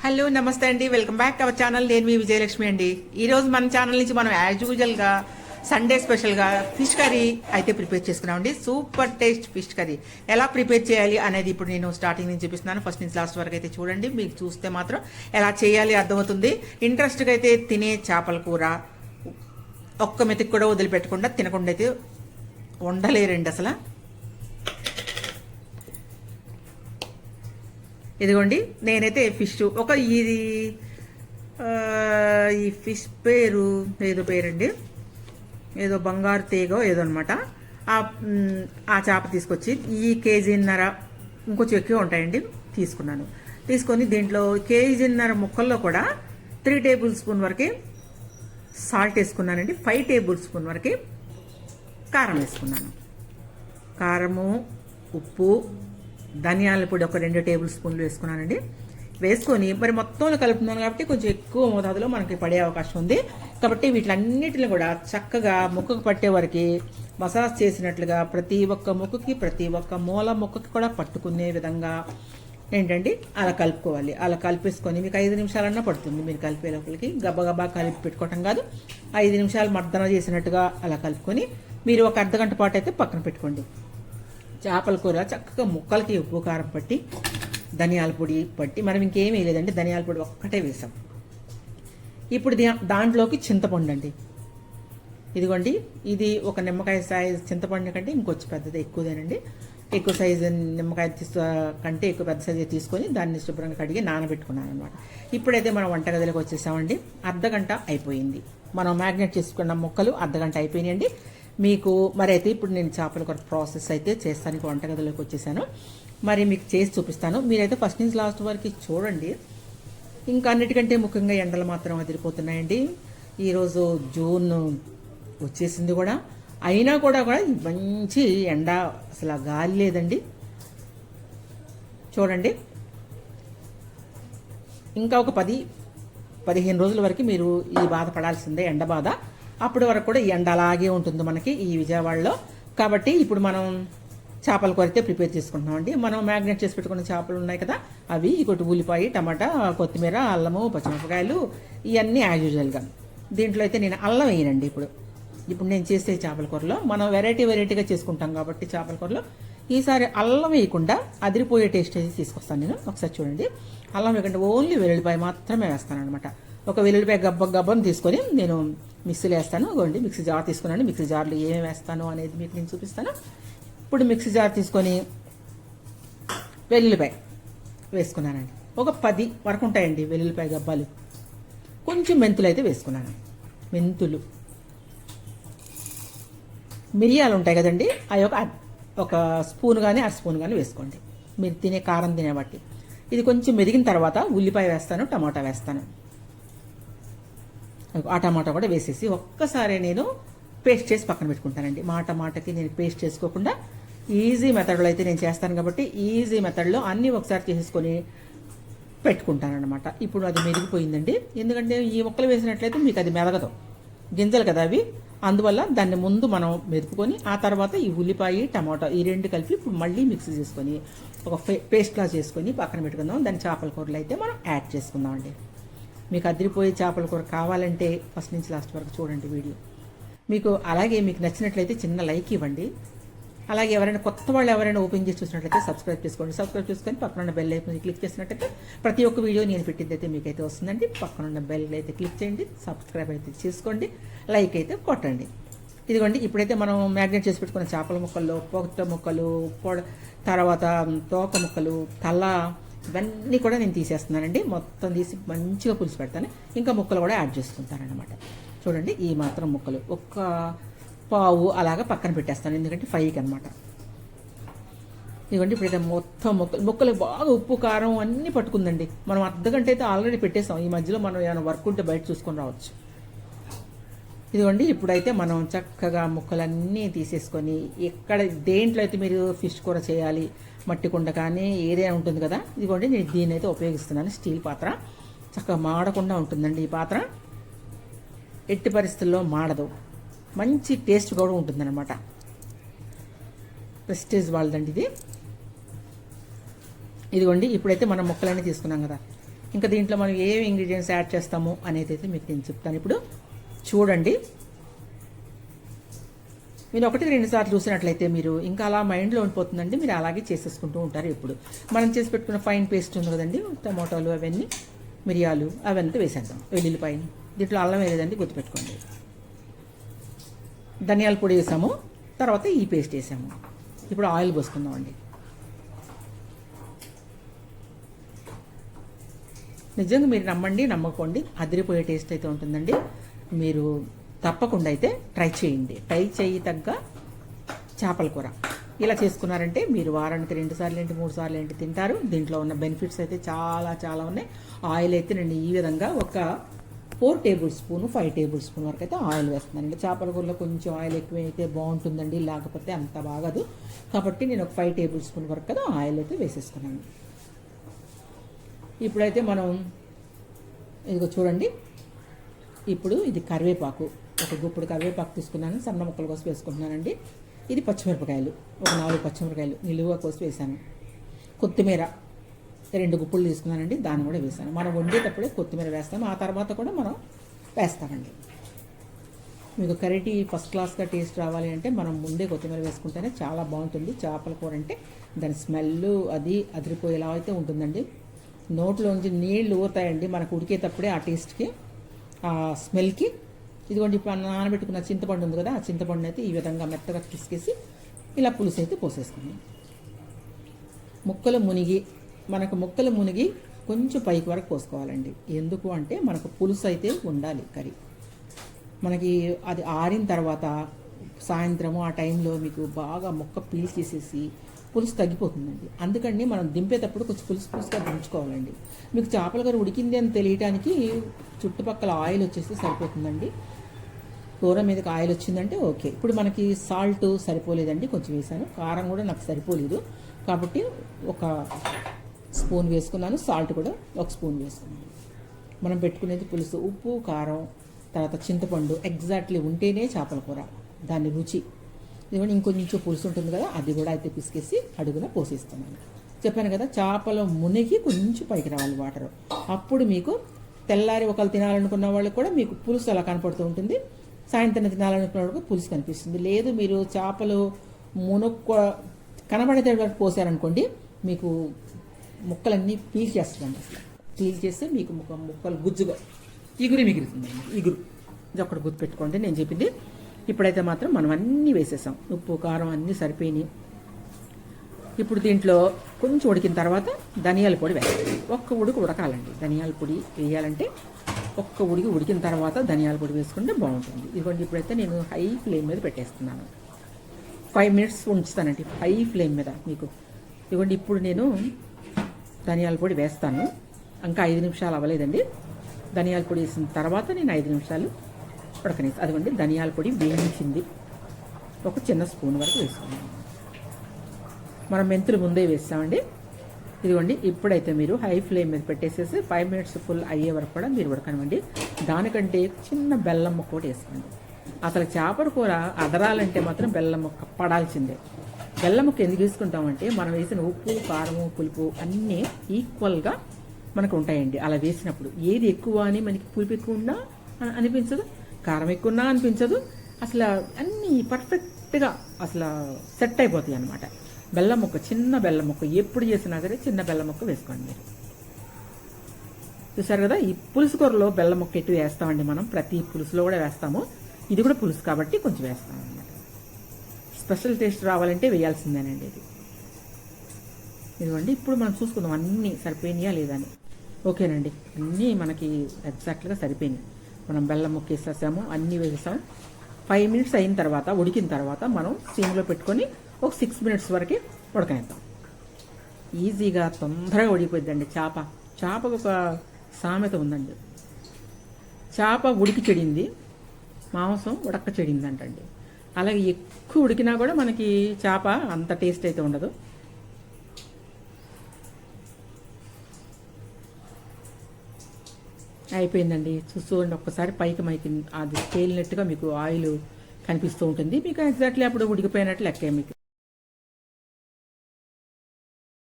Hello నమస్తే అండి, welcome back our channel. నేను మీ విజయలక్ష్మి అండి. ఈరోజు మన ఛానల్ నుంచి మనం యాజ్ యూజువల్గా సండే స్పెషల్గా ఫిష్ కర్రీ అయితే ప్రిపేర్ చేసుకున్నామండి. సూపర్ టేస్ట్ ఫిష్ కర్రీ ఎలా ప్రిపేర్ చేయాలి అనేది ఇప్పుడు నేను స్టార్టింగ్ నుంచి చూపిస్తున్నాను. ఫస్ట్ నుంచి లాస్ట్ వరకు అయితే చూడండి. మీకు చూస్తే మాత్రం ఎలా చేయాలి అర్థమవుతుంది. ఇంట్రెస్ట్గా అయితే తినే చేపల కూర ఒక్క మెతుకు కూడా వదిలిపెట్టకుండా తినకుండా అయితే ఉండలేరండి అసలు. ఇదిగోండి, నేనైతే ఫిష్ ఇది ఈ ఫిష్ పేరు ఏదో పేరండి, ఏదో బంగారు తీగో ఏదో అనమాట. ఆ చేప తీసుకొచ్చి ఈ కేజీన్నర, ఇంకొంచెం ఎక్కువ ఉంటాయండి, తీసుకొని దీంట్లో కేజీన్నర ముక్కల్లో కూడా 3 టేబుల్ స్పూన్ వరకు సాల్ట్ వేసుకున్నానండి. 5 టేబుల్ స్పూన్ వరకు కారం వేసుకున్నాను. కారము, ఉప్పు, ధనియాల పొడి ఒక 2 టేబుల్ స్పూన్లు వేసుకున్నానండి. వేసుకొని మరి మొత్తంలో కలుపుతున్నాను కాబట్టి కొంచెం ఎక్కువ మోతాదులో మనకి పడే అవకాశం ఉంది. కాబట్టి వీటిలన్నిటిని కూడా చక్కగా ముక్కకు పట్టే వరకు మసాజ్ చేసినట్లుగా ప్రతి ఒక్క ముక్కకి, ప్రతి ఒక్క మూల ముక్కకి కూడా పట్టుకునే విధంగా ఏంటండి అలా కలుపుకోవాలి. అలా కలిపేసుకొని మీకు 5 నిమిషాలన్నా పడుతుంది. మీరు కలిపే లోపలికి గబగబా కలిపి పెట్టుకోవటం కాదు, 5 నిమిషాలు మర్దన చేసినట్టుగా అలా కలుపుకొని మీరు ఒక అర్ధగంట పాటు అయితే పక్కన పెట్టుకోండి. చేపల కూర చక్కగా ముక్కలకి ఉప్పు కారం పట్టి, ధనియాల పొడి పట్టి, మనం ఇంకేమీ లేదండి, ధనియాల పొడి ఒక్కటే వేసాం. ఇప్పుడు దాంట్లోకి చింతపండు అండి. ఇదిగోండి, ఇది ఒక నిమ్మకాయ సైజ్ చింతపండు కంటే ఇంకొంచెం పెద్దది ఎక్కువదేనండి. ఎక్కువ సైజు నిమ్మకాయ కంటే ఎక్కువ పెద్ద సైజు తీసుకొని దాన్ని శుభ్రంగా కడిగి నానబెట్టుకున్నాను అనమాట. ఇప్పుడైతే మనం వంటగదిలోకి వచ్చేసామండి. అర్ధగంట అయిపోయింది. మనం మ్యాగ్నేట్ చేసుకున్న ముక్కలు అర్ధగంట అయిపోయినాయండి. మీకు మరి అయితే ఇప్పుడు నేను చేపల కూర ప్రాసెస్ అయితే చేస్తానికి వంటగదిలోకి వచ్చేసాను. మరి మీకు చేసి చూపిస్తాను. మీరైతే ఫస్ట్ నుంచి లాస్ట్ వరకు చూడండి. ఇంకా అన్నిటికంటే ముఖ్యంగా ఎండలు మాత్రం అదిరిపోతున్నాయండి. ఈరోజు జూన్ వచ్చేసింది కూడా, అయినా కూడా మంచి ఎండ, అసలు గాలి లేదండి. చూడండి, ఇంకా ఒక 10-15 రోజుల వరకు మీరు ఈ బాధ పడాల్సిందే, ఎండ బాధ. అప్పటి వరకు కూడా ఎండ అలాగే ఉంటుంది మనకి ఈ విజయవాడలో. కాబట్టి ఇప్పుడు మనం చేపల కూర అయితే ప్రిపేర్ చేసుకుంటున్నామండి. మనం మ్యాగ్నేట్ చేసి పెట్టుకున్న చేపలు ఉన్నాయి కదా, అవి ఇంకోటి ఉల్లిపాయ, టమాటా, కొత్తిమీర, అల్లము, పచ్చిమిరపకాయలు, ఇవన్నీ యాజ్ యూజువల్గా. దీంట్లో అయితే నేను అల్లం వేయనండి. ఇప్పుడు నేను చేసే చేపల కూరలో మనం వెరైటీగా చేసుకుంటాం కాబట్టి చేపల కూరలో ఈసారి అల్లం వేయకుండా అదిరిపోయే టేస్ట్ అయితే తీసుకొస్తాను నేను. ఒకసారి చూడండి, అల్లం వేయకుండా ఓన్లీ వెల్లుల్లిపాయ మాత్రమే వేస్తాను అనమాట. ఒక వెల్లుల్లిపాయ గబ్బని తీసుకొని నేను మిక్సీలో వేస్తాను. ఇవ్వండి, మిక్సీ జార్ తీసుకున్నాను. మిక్సీ జార్లో ఏమేమి వేస్తాను అనేది మీకు నేను చూపిస్తాను. ఇప్పుడు మిక్సీ జార్ తీసుకొని వెల్లుల్లిపాయ వేసుకున్నానండి. ఒక 10 వరకు ఉంటాయండి వెల్లుల్లిపాయ గబ్బాలు. కొంచెం మెంతులు అయితే వేసుకున్నాను. మెంతులు, మిరియాలు ఉంటాయి కదండి, అవి ఒక స్పూన్ కానీ 1/2 స్పూన్ కానీ వేసుకోండి, మీరు తినే కారం తినే బట్టి. ఇది కొంచెం మెదిగిన తర్వాత ఉల్లిపాయ వేస్తాను, టమాటా వేస్తాను. ఆ టమాటా కూడా వేసేసి ఒక్కసారి నేను పేస్ట్ చేసి పక్కన పెట్టుకుంటానండి. టమాటాకి నేను పేస్ట్ చేసుకోకుండా ఈజీ మెథడ్లో అయితే నేను చేస్తాను కాబట్టి ఈజీ మెథడ్లో అన్నీ ఒకసారి చేసుకొని పెట్టుకుంటాను అనమాట. ఇప్పుడు అది మెదిగిపోయిందండి. ఎందుకంటే ఈ ముక్కలు వేసినట్లయితే మీకు అది మెదగదు, గింజలు కదా అవి. అందువల్ల దాన్ని ముందు మనం మెదుపుకొని ఆ తర్వాత ఈ ఉల్లిపాయ, టమాటా ఈ 2 కలిపి ఇప్పుడు మళ్ళీ మిక్స్ చేసుకొని ఒక పేస్ట్లా చేసుకొని పక్కన పెట్టుకుందాం. దాన్ని చేపల కూరలో అయితే మనం యాడ్ చేసుకుందాం అండి. మీకు అదిరిపోయే చేపల కూర కావాలంటే ఫస్ట్ నుంచి లాస్ట్ వరకు చూడండి వీడియో. అలాగే మీకు నచ్చినట్లయితే చిన్న లైక్ ఇవ్వండి. అలాగే కొత్త వాళ్ళు ఎవరైనా ఓపెన్ చేసి చూసినట్లయితే సబ్స్క్రైబ్ చేసుకోండి. సబ్స్క్రైబ్ చేసుకొని పక్కనున్న బెల్ ఐకాన్ క్లిక్ చేసినట్లయితే ప్రతి ఒక్క వీడియో నేను పెట్టింది అయితే మీకైతే వస్తుందండి. పక్కనున్న బెల్ అయితే క్లిక్ చేయండి, సబ్స్క్రైబ్ అయితే చేసుకోండి, లైక్ అయితే కొట్టండి. ఇదిగోండి, ఇప్పుడైతే మనం మ్యాగ్నేట్ చేసి పెట్టుకున్న చేపల ముక్కల్లో పొట్ట ముక్కలు, తర్వాత తోక ముక్కలు, తల, ఇవన్నీ కూడా నేను తీసేస్తున్నానండి. మొత్తం తీసి మంచిగా పులుసు పెడతాను. ఇంకా ముక్కలు కూడా యాడ్ చేసుకుంటానన్నమాట. చూడండి, ఈ మాత్రం ముక్కలు ఒక్క పావు అలాగా పక్కన పెట్టేస్తాను, ఎందుకంటే ఫ్రైకి అనమాట. ఇదిగోండి, ఇప్పుడైతే మొత్తం ముక్కలు బాగా ఉప్పు కారం అన్నీ పట్టుకుందండి. మనం అర్ధగంట అయితే ఆల్రెడీ పెట్టేస్తాం. ఈ మధ్యలో మనం ఏమైనా వర్క్ ఉంటే బయట చూసుకొని రావచ్చు. ఇదిగోండి, ఇప్పుడైతే మనం చక్కగా ముక్కలన్నీ తీసేసుకొని దేంట్లో అయితే మీరు ఫిష్ కూర చేయాలి, మట్టి కుండ కానీ ఏదైనా ఉంటుంది కదా, ఇదిగోండి నేను దీన్ని అయితే ఉపయోగిస్తున్నాను. స్టీల్ పాత్ర, చక్కగా మాడకుండా ఉంటుందండి ఈ పాత్ర. ఎట్టి పరిస్థితుల్లో మాడదు, మంచి టేస్ట్ కూడా ఉంటుందన్నమాట. ప్రెస్టేజ్ వాళ్ళదండి ఇది. ఇదిగోండి, ఇప్పుడైతే మనం ముక్కలన్నీ తీసుకున్నాం కదా, ఇంకా దీంట్లో మనం ఏ ఇంగ్రీడియంట్స్ యాడ్ చేస్తామో అనేది అయితే మీకు నేను చెప్తాను. ఇప్పుడు చూడండి, మీరు 1-2 సార్లు చూసినట్లయితే మీరు ఇంకా అలా మైండ్లో ఉండిపోతుందండి. మీరు అలాగే చేసేసుకుంటూ ఉంటారు. ఇప్పుడు మనం చేసి పెట్టుకున్న ఫైన్ పేస్ట్ ఉంది కదండి, టమోటాలు అవన్నీ, మిరియాలు అవన్నీ వేసేద్దాం. వెల్లుల్లిపాయ, దీంట్లో అల్లం వేయలేదండి, గుర్తుపెట్టుకోండి. ధనియాల పొడి వేసాము, తర్వాత ఈ పేస్ట్ వేసాము. ఇప్పుడు ఆయిల్ పోసుకుందామండి. నిజంగా మీరు నమ్మండి నమ్మకండి, అదిరిపోయే టేస్ట్ అయితే ఉంటుందండి. మీరు తప్పకుండా అయితే ట్రై చేయండి. ట్రై చేయి తగ్గ చేపల కూర ఇలా చేసుకున్నారంటే మీరు వారానికి 2 సార్లు ఏంటి 3 సార్లు ఏంటి తింటారు. దీంట్లో ఉన్న బెనిఫిట్స్ అయితే చాలా చాలా ఉన్నాయి. ఆయిల్ అయితే నేను ఈ విధంగా ఒక 4 టేబుల్ స్పూన్ 5 టేబుల్ స్పూన్ వరకు అయితే ఆయిల్ వేస్తున్నానండి. చేపల కూరలో కొంచెం ఆయిల్ ఎక్కువ అయితే బాగుంటుందండి, లేకపోతే అంత బాగదు. కాబట్టి నేను ఒక 5 టేబుల్ స్పూన్ వరకు కదా ఆయిల్ అయితే వేసేసుకున్నాను. ఇప్పుడైతే మనం ఇదిగో చూడండి, ఇప్పుడు ఇది కరివేపాకు, ఒక గుప్పుడు కరివేపాకు తీసుకున్నాను, సన్న ముక్కలు కోసి వేసుకుంటున్నానండి. ఇది పచ్చిమిరపకాయలు, ఒక 4 పచ్చిమిరపకాయలు నిలువుగా కోసి వేసాను. కొత్తిమీర 2 గుప్పులు తీసుకున్నానండి, దాన్ని కూడా వేసాను. మనం వండేటప్పుడే కొత్తిమీర వేస్తాము, ఆ తర్వాత కూడా మనం వేస్తామండి. మీకు కర్రీ ఫస్ట్ క్లాస్గా టేస్ట్ రావాలి అంటే మనం ముందే కొత్తిమీర వేసుకుంటేనే చాలా బాగుంటుంది. చేపల కూర అంటే దాని స్మెల్ అది అదిరిపోయేలా అయితే ఉంటుందండి. నోట్లోంచి నీళ్లు ఊరుతాయండి మనకు ఉడికేటప్పుడే ఆ టేస్ట్కి, ఆ స్మెల్కి. ఇదిగోండి, ఇప్పుడు నానబెట్టుకున్న చింతపండు ఉంది కదా, ఆ చింతపండు అయితే ఈ విధంగా మెత్తగా పిసికేసి ఇలా పులుసు అయితే పోసేసుకున్నాం. ముక్కలు మునిగి కొంచెం పైకి వరకు పోసుకోవాలండి. ఎందుకు అంటే మనకు పులుసు అయితే ఉండాలి. కర్రీ మనకి అది ఆరిన తర్వాత సాయంత్రము ఆ టైంలో మీకు బాగా ముక్క పీల్చేసేసి పులుసు తగ్గిపోతుందండి. అందుకని మనం దింపేటప్పుడు కొంచెం పులుసుగా దించుకోవాలండి. మీకు చేపల కూర ఉడికింది అని తెలియటానికి చుట్టుపక్కల ఆయిల్ వచ్చేస్తే సరిపోతుందండి. కూర మీదకి ఆయిల్ వచ్చిందంటే ఓకే. ఇప్పుడు మనకి సాల్ట్ సరిపోలేదండి, కొంచెం వేసాను. కారం కూడా నాకు సరిపోలేదు కాబట్టి ఒక స్పూన్ వేసుకున్నాను. సాల్ట్ కూడా ఒక స్పూన్ వేసుకున్నాను. మనం పెట్టుకునేది పులుసు, ఉప్పు కారం తర్వాత చింతపండు ఎగ్జాక్ట్లీ ఉంటేనే చేపల కూర దాని రుచి. ఇదిగోండి, ఇంకొంచెం పులుసు ఉంటుంది కదా, అది కూడా అయితే పిసికేసి అడుగున పోసేస్తున్నాను. చెప్పాను కదా, చేపలు మునిగి కొంచెం పైకి రావాలి వాటర్. అప్పుడు మీకు తెల్లారి ఒకళ్ళు తినాలనుకున్న వాళ్ళకి కూడా మీకు పులుసు అలా కనపడుతూ ఉంటుంది. సాయంత్రం తినాలనుకున్న వాళ్ళకి పులుసు కనిపిస్తుంది. లేదు మీరు చేపలు కనబడే వరకు పోసారనుకోండి, మీకు ముక్కలన్నీ పీల్ చేస్తుందండి. అసలు పీల్ చేస్తే మీకు ముక్కలు గుజ్జుగా ఇగురు మిగులుతుందండి. ఇగురు ఇది ఒకటి గుర్తుపెట్టుకోండి నేను చెప్పింది. ఇప్పుడైతే మాత్రం మనం అన్నీ వేసేసాం, ఉప్పు కారం అన్నీ సరిపోయినాయి. ఇప్పుడు దీంట్లో కొంచెం ఉడికిన తర్వాత ధనియాల పొడి వేయాలి. ఒక్క ఉడికి ఉడకాలండి. ధనియాల పొడి వేయాలంటే ఒక్క ఉడికిన తర్వాత ధనియాల పొడి వేసుకుంటే బాగుంటుంది. ఇదిగోండి, ఇప్పుడైతే నేను హై ఫ్లేమ్ మీద పెట్టేస్తున్నాను. 5 మినిట్స్ ఉంచుతానండి హై ఫ్లేమ్ మీద మీకు. ఇదిగోండి, ఇప్పుడు నేను ధనియాల పొడి వేస్తాను. ఇంకా 5 నిమిషాలు అవ్వలేదండి. ధనియాల పొడి వేసిన తర్వాత నేను 5 నిమిషాలు ఉడకనేసి, అదిగోండి ధనియాల పొడి వేయించింది ఒక చిన్న స్పూన్ వరకు వేసుకున్నాను. మనం మెంతులు ముందే వేస్తామండి. ఇదిగోండి, ఇప్పుడైతే మీరు హై ఫ్లేమ్ మీద పెట్టేసేసి 5 మినిట్స్ ఫుల్ అయ్యే వరకు కూడా మీరు ఉడకనివ్వండి. దానికంటే చిన్న బెల్లం ముక్క కూడా వేసుకోండి. అసలు చేపల కూర అదరాలంటే మాత్రం బెల్లం ముక్క పడాల్సిందే. బెల్లం ముక్క ఎందుకు వేసుకుంటామంటే మనం వేసిన ఉప్పు కారము పులుపు అన్నీ ఈక్వల్గా మనకు ఉంటాయండి. అలా వేసినప్పుడు ఏది ఎక్కువ అని మనకి పులుపు ఎక్కువ ఉన్నా అనిపించదు, కారం ఎక్కువ ఉన్నా అనిపించదు. అసలు అన్నీ పర్ఫెక్ట్గా అసలు సెట్ అయిపోతాయి అన్నమాట. బెల్లం ముక్క, చిన్న బెల్లం ముక్క ఎప్పుడు చేసినా సరే చిన్న బెల్లం ముక్క వేసుకోండి మీరు. చూసారు కదా, ఈ పులుసు కూరలో బెల్లం ముక్క ఎటు వేస్తామండి మనం, ప్రతి పులుసులో కూడా వేస్తాము. ఇది కూడా పులుసు కాబట్టి కొంచెం వేస్తాం అన్నమాట. స్పెషల్ టేస్ట్ రావాలంటే వేయాల్సిందేనండి ఇది. ఇదిగోండి, ఇప్పుడు మనం చూసుకుందాం అన్నీ సరిపోయినాయా లేదా అని. ఓకేనండి, అన్నీ మనకి ఎగ్జాక్ట్గా సరిపోయినాయి. మనం బెల్లం ముక్క వేసేసాము, అన్నీ వేసేసాము. 5 మినిట్స్ అయిన తర్వాత ఉడికిన తర్వాత మనం సిమ్లో పెట్టుకొని ఒక 6 మినిట్స్ వరకు ఉడకనిద్దాం. ఈజీగా తొందరగా ఉడికిపోద్దండి చేపకు ఒక సామెత ఉందండి, చేప ఉడికి చెడింది మాంసం ఉడక్క చెడింది అంటండి. అలాగే ఎక్కువ ఉడికినా కూడా మనకి చేప అంత టేస్ట్ అయితే ఉండదు. అయిపోయిందండి, చూసుకోండి ఒక్కసారి పైకి మైకి అది తేలినట్టుగా మీకు ఆయిల్ కనిపిస్తూ ఉంటుంది. మీకు ఎగ్జాక్ట్లీ అప్పుడు ఉడికిపోయినట్లు లెక్క మీకు.